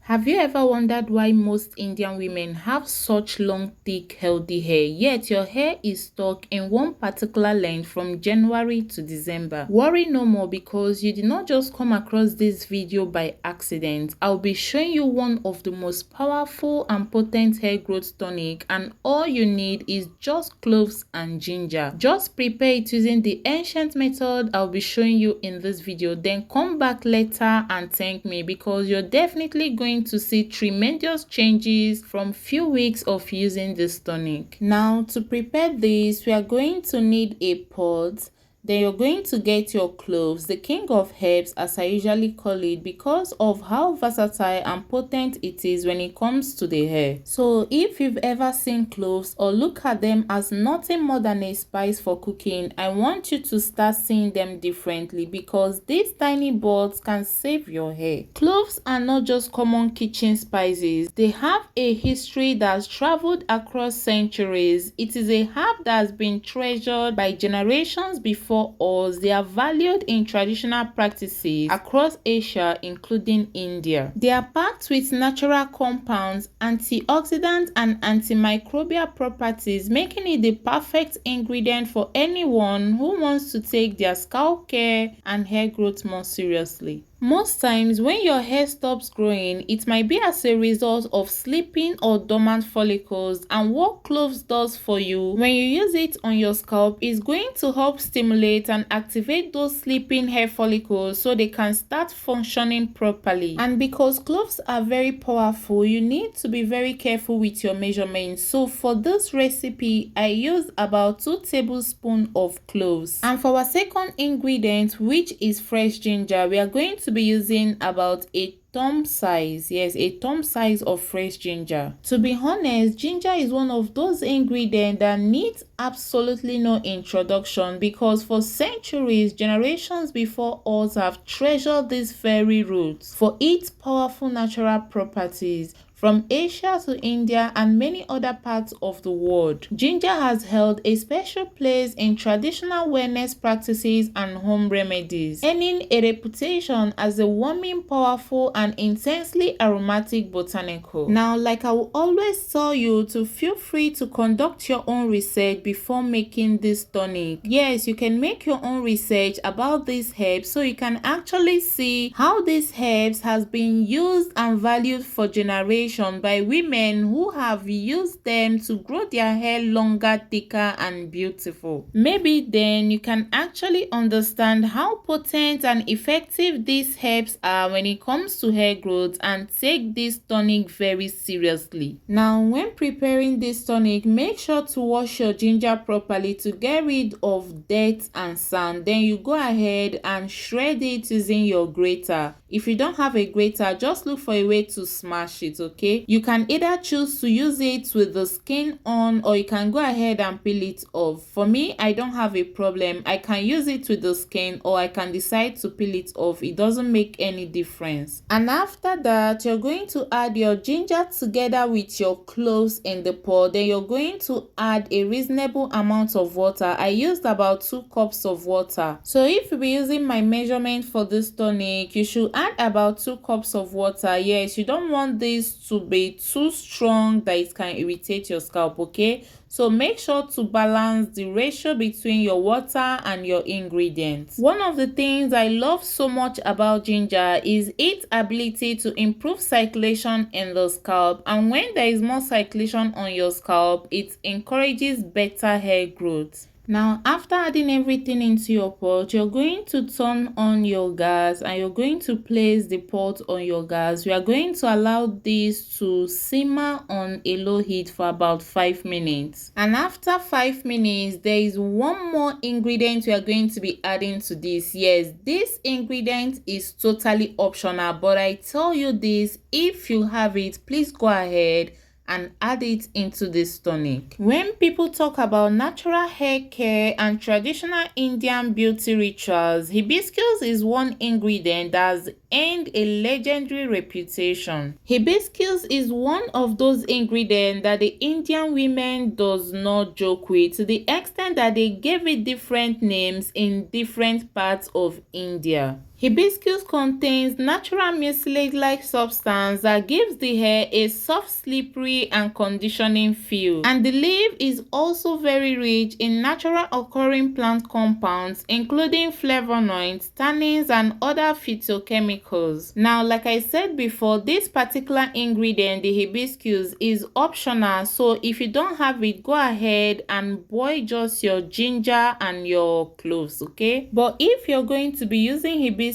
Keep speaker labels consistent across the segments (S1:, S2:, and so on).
S1: Have you ever wondered why most Indian women have such long, thick, healthy hair, yet your hair is stuck in one particular length from January to December? Worry no more, because you did not just come across this video by accident. I'll be showing you one of the most powerful and potent hair growth tonic, and all you need is just cloves and ginger. Just prepare it using the ancient method I'll be showing you in this video, then come back later and thank me, because you're definitely going to see tremendous changes from few weeks of using this tonic. Now, to prepare this, we are going to need a pot. Then you're going to get your cloves, the king of herbs as I usually call it, because of how versatile and potent it is when it comes to the hair. So if you've ever seen cloves or look at them as nothing more than a spice for cooking, I want you to start seeing them differently, because these tiny buds can save your hair. Cloves are not just common kitchen spices. They have a history that's traveled across centuries. It is a herb that has been treasured by generations before us. They are valued in traditional practices across Asia, including India. They are packed with natural compounds, antioxidant and antimicrobial properties, making it the perfect ingredient for anyone who wants to take their scalp care and hair growth more seriously. Most times when your hair stops growing, it might be as a result of sleeping or dormant follicles, and what cloves does for you when you use it on your scalp is going to help stimulate and activate those sleeping hair follicles so they can start functioning properly. And because cloves are very powerful, you need to be very careful with your measurements. So for this recipe, I used about 2 tablespoons of cloves. And for our second ingredient, which is fresh ginger, we are going to be using about a thumb size, yes, a thumb size of fresh ginger. To be honest, ginger is one of those ingredients that needs absolutely no introduction, because for centuries, generations before us have treasured these very roots for its powerful natural properties. From Asia to India and many other parts of the world, ginger has held a special place in traditional wellness practices and home remedies, earning a reputation as a warming, powerful, and intensely aromatic botanical. Now, like I will always tell you, to feel free to conduct your own research before making this tonic. Yes, you can make your own research about these herbs so you can actually see how these herbs has been used and valued for generations by women who have used them to grow their hair longer, thicker, and beautiful. Maybe then you can actually understand how potent and effective these herbs are when it comes to hair growth, and take this tonic very seriously. Now, when preparing this tonic, make sure to wash your ginger properly to get rid of dirt and sand. Then you go ahead and shred it using your grater. If you don't have a grater, just look for a way to smash it, okay? You can either choose to use it with the skin on, or you can go ahead and peel it off. For me, I don't have a problem. I can use it with the skin, or I can decide to peel it off. It doesn't make any difference. And after that, you're going to add your ginger together with your cloves in the pot. Then you're going to add a reasonable amount of water. I used about 2 cups of water. So if you'll be using my measurement for this tonic, you should add about 2 cups of water. Yes, you don't want this to be too strong that it can irritate your scalp, okay? So make sure to balance the ratio between your water and your ingredients. One of the things I love so much about ginger is its ability to improve circulation in the scalp, and when there is more circulation on your scalp, it encourages better hair growth. Now, after adding everything into your pot, you're going to turn on your gas, and you're going to place the pot on your gas. We are going to allow this to simmer on a low heat for about 5 minutes. And after 5 minutes, there is one more ingredient we are going to be adding to this. Yes, this ingredient is totally optional, but I tell you this, if you have it, please go ahead and add it into this tonic. When people talk about natural hair care and traditional Indian beauty rituals, hibiscus is one ingredient that has earned a legendary reputation. Hibiscus is one of those ingredients that the Indian women does not joke with, to the extent that they gave it different names in different parts of India. Hibiscus contains natural mucilage-like substance that gives the hair a soft, slippery, and conditioning feel. And the leaf is also very rich in natural occurring plant compounds, including flavonoids, tannins, and other phytochemicals. Now, like I said before, this particular ingredient, the hibiscus, is optional. So if you don't have it, go ahead and boil just your ginger and your cloves, okay? But if you're going to be using hibiscus,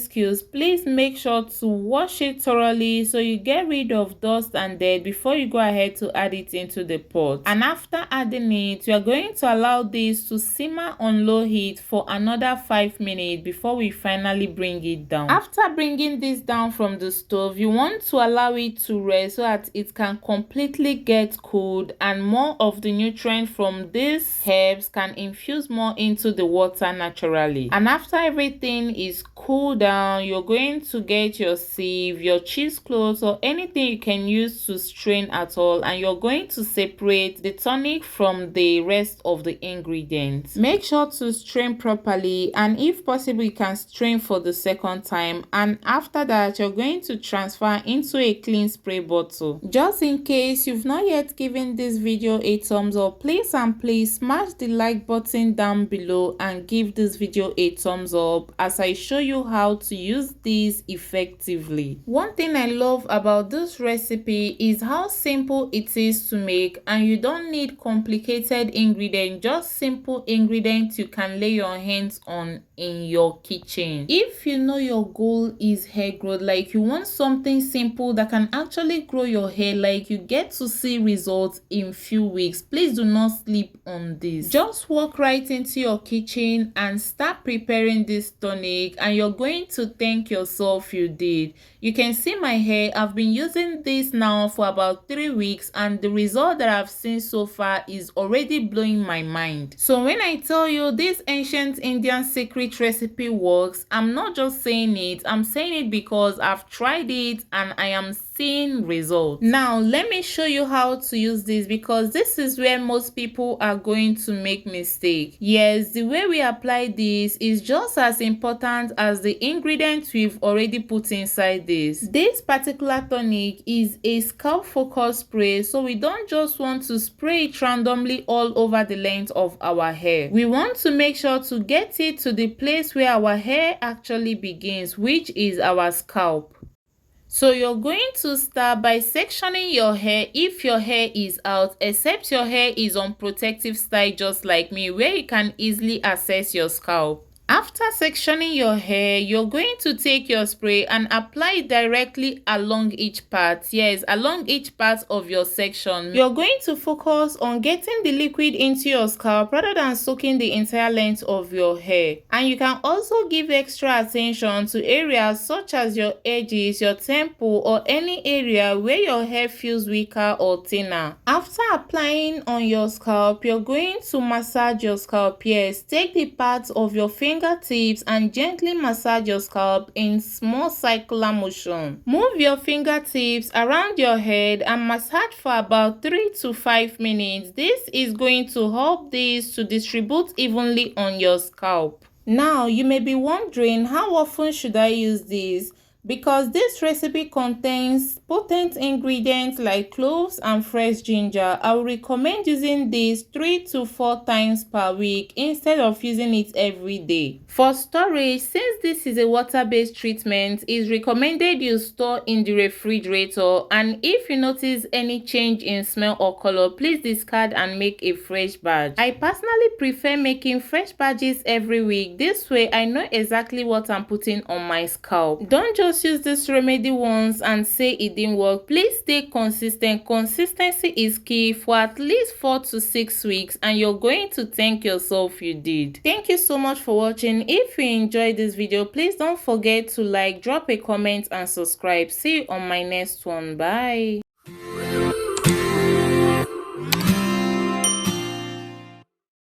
S1: please make sure to wash it thoroughly so you get rid of dust and dirt before you go ahead to add it into the pot. And after adding it, you are going to allow this to simmer on low heat for another 5 minutes before we finally bring it down. After bringing this down from the stove, you want to allow it to rest so that it can completely get cooled and more of the nutrient from these herbs can infuse more into the water naturally. And after everything is cooled down, you're going to get your sieve, your cheesecloth, or anything you can use to strain at all, and you're going to separate the tonic from the rest of the ingredients. Make sure to strain properly, and if possible you can strain for the second time, and after that you're going to transfer into a clean spray bottle. Just in case you've not yet given this video a thumbs up, please smash the like button down below and give this video a thumbs up as I show you how to use these effectively. One thing I love about this recipe is how simple it is to make, and you don't need complicated ingredients, just simple ingredients you can lay your hands on in your kitchen. If you know your goal is hair growth, like you want something simple that can actually grow your hair, like you get to see results in few weeks, please do not sleep on this. Just walk right into your kitchen and start preparing this tonic, and you're going to thank yourself you did. You can see my hair. I've been using this now for about 3 weeks, and the result that I've seen so far is already blowing my mind. So when I tell you this ancient Indian secret recipe works, I'm not just saying it, I'm saying it because I've tried it and I am seeing results. Now let me show you how to use this, because this is where most people are going to make mistake. Yes, the way we apply this is just as important as the ingredients we've already put inside this. This particular tonic is a scalp focus spray, so we don't just want to spray it randomly all over the length of our hair. We want to make sure to get it to the place where our hair actually begins, which is our scalp. So you're going to start by sectioning your hair if your hair is out, except your hair is on protective style just like me, where you can easily access your scalp. After sectioning your hair, you're going to take your spray and apply it directly along each part. Yes, along each part of your section. You're going to focus on getting the liquid into your scalp rather than soaking the entire length of your hair. And you can also give extra attention to areas such as your edges, your temple, or any area where your hair feels weaker or thinner. After applying on your scalp, you're going to massage your scalp. Yes, take the parts of your fingertips and gently massage your scalp in small circular motion. Move your fingertips around your head and massage for about 3 to 5 minutes. This is going to help this to distribute evenly on your scalp. Now you may be wondering, how often should I use this? Because this recipe contains potent ingredients like cloves and fresh ginger, I would recommend using this 3 to 4 times per week instead of using it every day. For storage, since this is a water-based treatment, it's recommended you store in the refrigerator, and if you notice any change in smell or color, please discard and make a fresh batch. I personally prefer making fresh batches every week. This way I know exactly what I'm putting on my scalp. Don't just use this remedy once and say it didn't work. Please stay consistent. Consistency is key for at least 4 to 6 weeks, and you're going to thank yourself you did. Thank you so much for watching. If you enjoyed this video, please don't forget to like, drop a comment, and subscribe. See you on my next one. Bye.